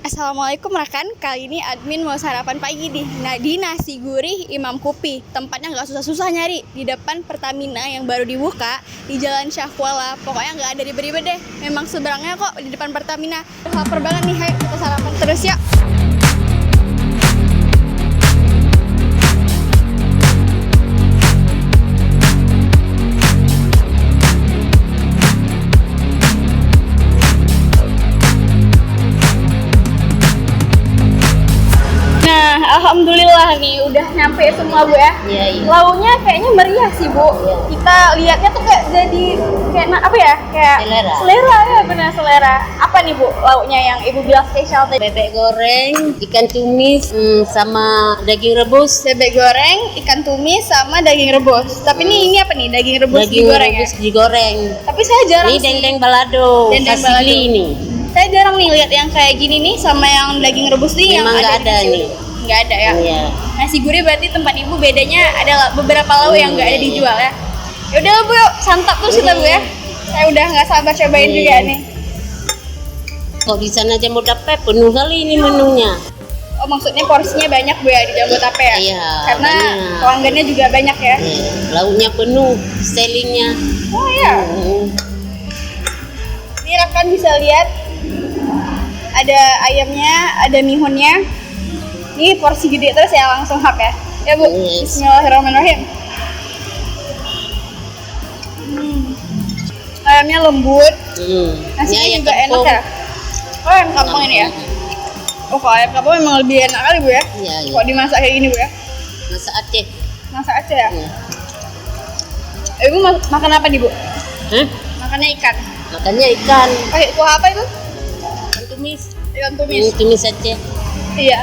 Assalamualaikum rekan, kali ini admin mau sarapan pagi di Nasi Gurih Imam Kupi. Tempatnya nggak susah-susah nyari, di depan Pertamina yang baru dibuka di Jalan Syahkuala. Pokoknya nggak ada ribet-ribet deh, memang seberangnya kok di depan Pertamina. Lapar banget nih, ayo kita sarapan terus ya. Alhamdulillah nih udah nyampe semua Bu ya. Iya. Launya kayaknya meriah sih Bu. Iya. Kita lihatnya tuh kayak jadi kayak apa ya? Kayak Selera. Selera ya, benar selera. Apa nih Bu lauknya yang Ibu bilang spesial tadi? Bebek goreng, ikan tumis, sama daging rebus. Bebek goreng, ikan tumis sama daging rebus. Tapi ini apa nih? Daging rebus Daging digoreng rebus ya? digoreng. Tapi saya jarang Ini sih. dendeng balado, Dendeng khas balado. Sigli ini. Saya jarang nih lihat yang kayak gini nih sama yang daging rebus nih yang Memang nggak ada di nasi nih. uduk. Nggak ada ya? Iya. Nasi gurih berarti tempat Ibu bedanya ada beberapa lauk yang nggak ada Iya. dijual ya. Ya udah Bu, yuk santap terus kita Bu ya. Saya udah nggak sabar cobain Iya. juga nih. Kok di sana Jabodetabek penuh kali ini menunya. Oh maksudnya porsinya banyak Bu ya di Jabodetabek ya? Iya, Karena banyak. pelanggannya juga banyak ya. Lauknya penuh, sellingnya. Oh iya. Ini rekan bisa lihat ada ayamnya, ada mihunnya. Ini porsi gede terus ya, langsung hap ya. Ya Bu, Yes. Bismillahirrahmanirrahim. Ayamnya lembut, nasinya Ini juga enak ya. Oh ayam kampung ini ya. Oh kalau ayam kampung memang lebih enak kali Bu ya. Iya, iya. Kok dimasak kayak gini Bu ya. Masak Aceh. Masak aja ya. Iya. Ibu makan apa nih Bu? Hah? Makannya ikan. Makannya ikan. Pakai kuah apa itu? Ikan tumis. Ikan tumis. Tumis Aceh. Iya.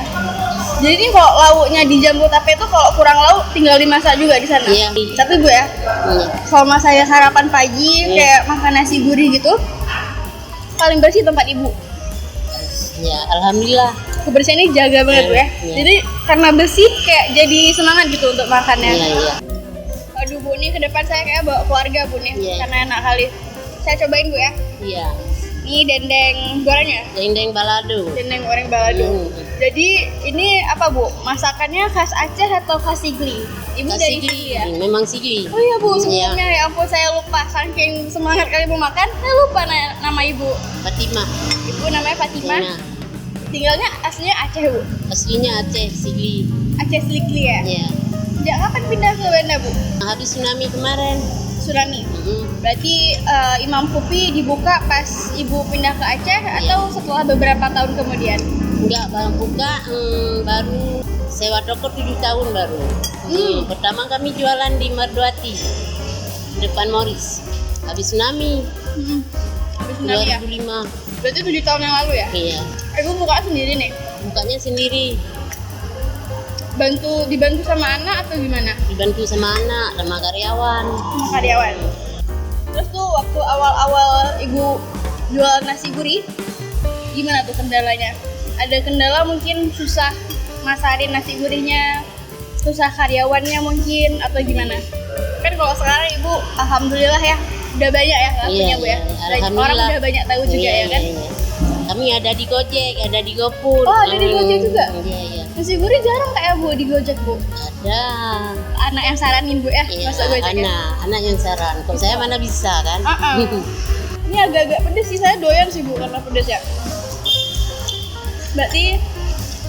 Jadi ini kalau lauknya di Jabodetabek itu kalau kurang lauk tinggal dimasak juga di sana. Iya. Tapi Bu ya, Iya. selama saya sarapan pagi kayak makan nasi gurih gitu, paling bersih tempat Ibu. Ya, alhamdulillah. Kebersihannya jaga banget Bu ya. Iya. Jadi karena bersih kayak jadi semangat gitu untuk makannya. Iya, iya. Aduh Bu, nih ke depan saya kayak bawa keluarga Bu nih, Iya. karena enak kali. Saya cobain Bu ya. Iya. Ini dendeng gorengnya. Dendeng balado. Dendeng goreng balado. Jadi ini apa Bu? Masakannya khas Aceh atau khas Sigli? Ibu dari Sigli ya? Memang Sigli. Oh iya Bu, Iya. sebelumnya ya ampun saya lupa. Saking semangat kali mau makan, saya lupa nama Ibu. Fatimah. Ibu namanya Fatimah. Iya. Tinggalnya aslinya Aceh Bu? Aslinya Aceh, Sigli. Aceh Sigli ya? Iya. Sejak kapan pindah ke Banda Bu? Habis tsunami kemarin. Tsunami. Berarti Imam Kupi dibuka pas Ibu pindah ke Aceh atau setelah beberapa tahun kemudian? Enggak, baru buka, baru sewa toko 7 tahun baru. Pertama kami jualan di Marduati, depan Morris. Habis tsunami, Habis tsunami ya? 2005. Berarti 7 tahun yang lalu ya? Iya. Ibu buka sendiri nih? Bukanya sendiri, Dibantu sama anak atau gimana? dibantu sama anak, sama karyawan. Sama karyawan. Terus tuh waktu awal-awal Ibu jual nasi gurih, gimana tuh kendalanya? Ada kendala mungkin susah masarin nasi gurihnya, susah karyawannya mungkin, atau gimana? Kan kalau sekarang Ibu, alhamdulillah ya, udah banyak ya lakunya Bu ya. Alhamdulillah. Orang udah banyak tahu juga ya kan? Iya. Kami ada di Gojek, ada di GoFood. Oh, ada di Gojek juga? Iya, iya. Nasi gurih jarang kayak Bu di Gojek Bu. Ada. Anak yang saranin Bu ya, Iya, masuk Gojek ya? anak yang saran. Kok saya mana bisa kan? Ini agak-agak pedes sih, saya doyan sih Bu karena pedes ya. Berarti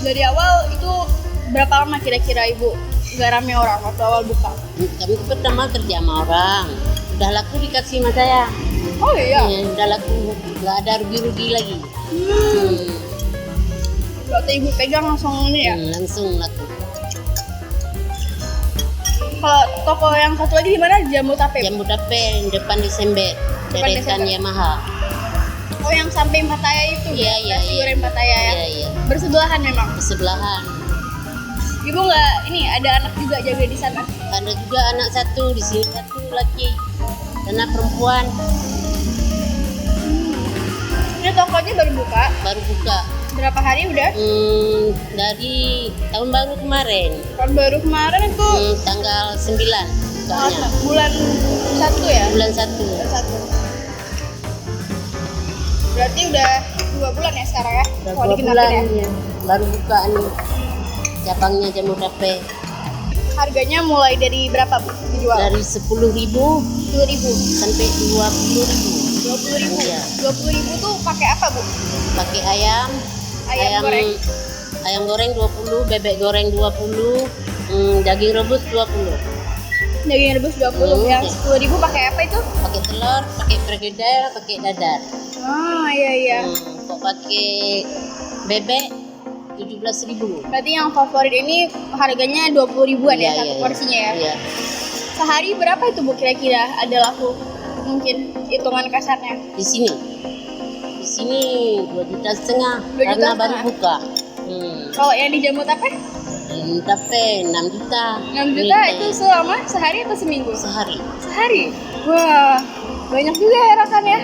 dari awal itu berapa lama kira-kira Ibu nggak rame orang waktu awal buka? Kami pertama kerja sama orang. Udah laku dikasih sama saya. Oh iya? Iya, udah laku. Nggak ada rugi-rugi lagi. Waktu Ibu pegang langsung ini ya? Langsung laku. Kalau toko yang satu lagi di mana? Jabodetabek? Jabodetabek, depan Desember. Depan Deretan Desember. Yamaha. Oh yang samping Pattaya itu? Iya, Bu? iya, Nasi iya. goreng Pattaya ya? Iya, iya. Bersebelahan memang? Sebelahan. Ibu nggak, ini ada anak juga jaga di sana? Ada juga anak satu, di sini satu laki. Anak perempuan Ini tokonya baru buka? baru buka. Berapa hari udah? Dari tahun baru kemarin. Tahun baru kemarin itu Tanggal 9 bukanya. bulan 1 ya? Bulan 1. Bulan 1. Berarti udah 2 2 bulan ya sekarang ya? Udah Kalau 2 dikenalin bulan ya. ya. Baru buka nih cabangnya Jamu Tape. Harganya mulai dari berapa Bu dijual? Dari 10.000 10.000. sampai 20.000. 20.000. Iya. 20.000 tuh pakai apa Bu? Pakai ayam, Ayam goreng. ayam goreng 20, bebek goreng 20, daging rebus 20. Daging rebus 20. Yang Iya. 10.000 pakai apa itu? Pakai telur, pakai perkedel, pakai dadar. Oh iya iya. Kok pakai bebek 17.000. Berarti yang favorit ini harganya 20.000-an ya satu porsinya ya. Iya. Sehari berapa itu Bu kira-kira ada laku? Mungkin hitungan kasarnya. Di sini 2,5 juta 2,5 karena juta baru setengah. buka. Kalau yang di Jamu Tape Tape 6 juta. 6 juta itu selama sehari atau seminggu? sehari. Sehari? Wah, banyak juga ya rekan ya.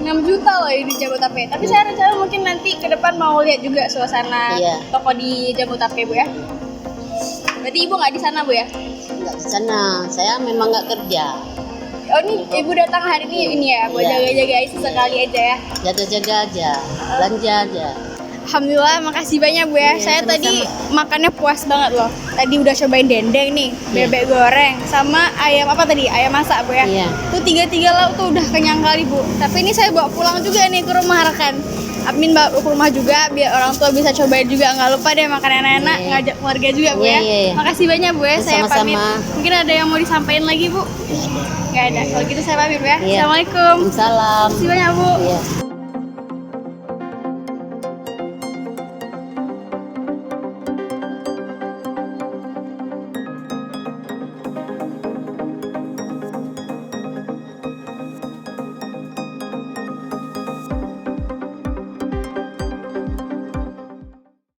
6 juta loh di Jamu Tape. Tapi saya rencana mungkin nanti ke depan mau lihat juga suasana Iya. toko di Jamu Tape Bu ya. Berarti Ibu nggak di sana Bu ya? Enggak di sana. Saya memang nggak kerja. Oh ini Ibu datang hari ini ya buat Iya. jaga-jaga sesekali aja ya. Jaga-jaga aja, belanja aja. Alhamdulillah, makasih banyak Bu ya. Iya, Saya sama-sama. tadi makannya puas banget loh. Tadi udah cobain dendeng nih, Iya. bebek goreng, sama ayam apa tadi? Ayam masak Bu ya. Iya. Tuh tiga lauk tuh udah kenyang kali Bu. Tapi ini saya bawa pulang juga nih ke rumah rekan. Admin bawa ke rumah juga biar orang tua bisa cobain juga. Nggak lupa deh makan enak-enak, Iya. ngajak keluarga juga Bu Iya, ya. iya, iya. Makasih banyak Bu ya. Saya Sama-sama. pamit. Mungkin ada yang mau disampaikan lagi Bu? Nggak ada. Kalau gitu saya pamit Bu ya. Iya. Assalamualaikum. Salam. Makasih banyak Bu. Iya.